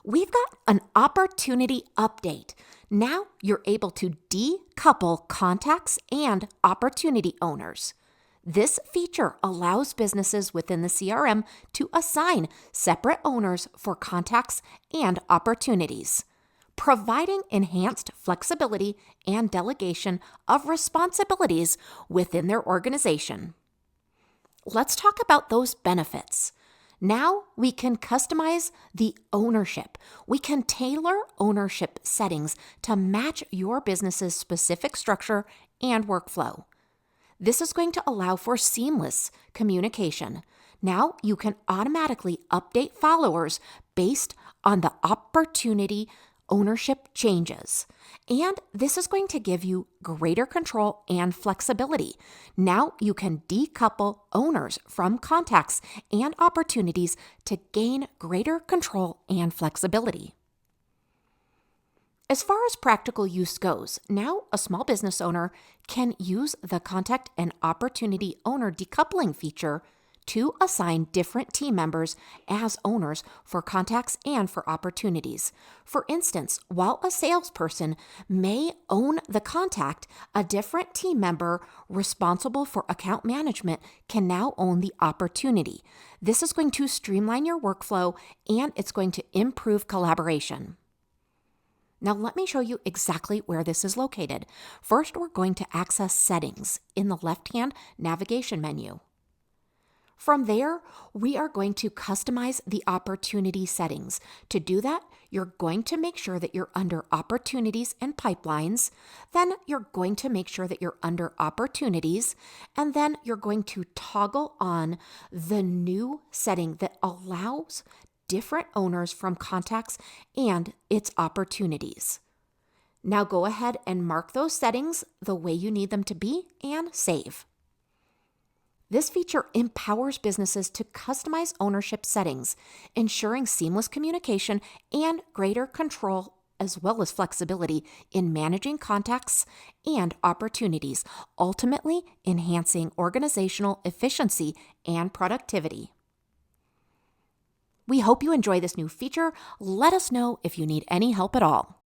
We've got an opportunity update. Now you're able to decouple contacts and opportunity owners. This feature allows businesses within the CRM to assign separate owners for contacts and opportunities, providing enhanced flexibility and delegation of responsibilities within their organization. Let's talk about those benefits. Now we can customize the ownership. We can tailor ownership settings to match your business's specific structure and workflow. This is going to allow for seamless communication. Now you can automatically update followers based on the opportunity ownership changes. And this is going to give you greater control and flexibility. Now you can decouple owners from contacts and opportunities to gain greater control and flexibility. As far as practical use goes, now a small business owner can use the contact and opportunity owner decoupling feature to assign different team members as owners for contacts and for opportunities. For instance, while a salesperson may own the contact, a different team member responsible for account management can now own the opportunity. This is going to streamline your workflow and it's going to improve collaboration. Now let me show you exactly where this is located. First, we're going to access Settings in the left-hand navigation menu. From there, we are going to customize the opportunity settings. To do that, you're going to make sure that you're under Opportunities and Pipelines. Then you're going to make sure that you're under Opportunities. And then you're going to toggle on the new setting that allows different owners from contacts and its opportunities. Now go ahead and mark those settings the way you need them to be and save. This feature empowers businesses to customize ownership settings, ensuring seamless communication and greater control as well as flexibility in managing contacts and opportunities, ultimately enhancing organizational efficiency and productivity. We hope you enjoy this new feature. Let us know if you need any help at all.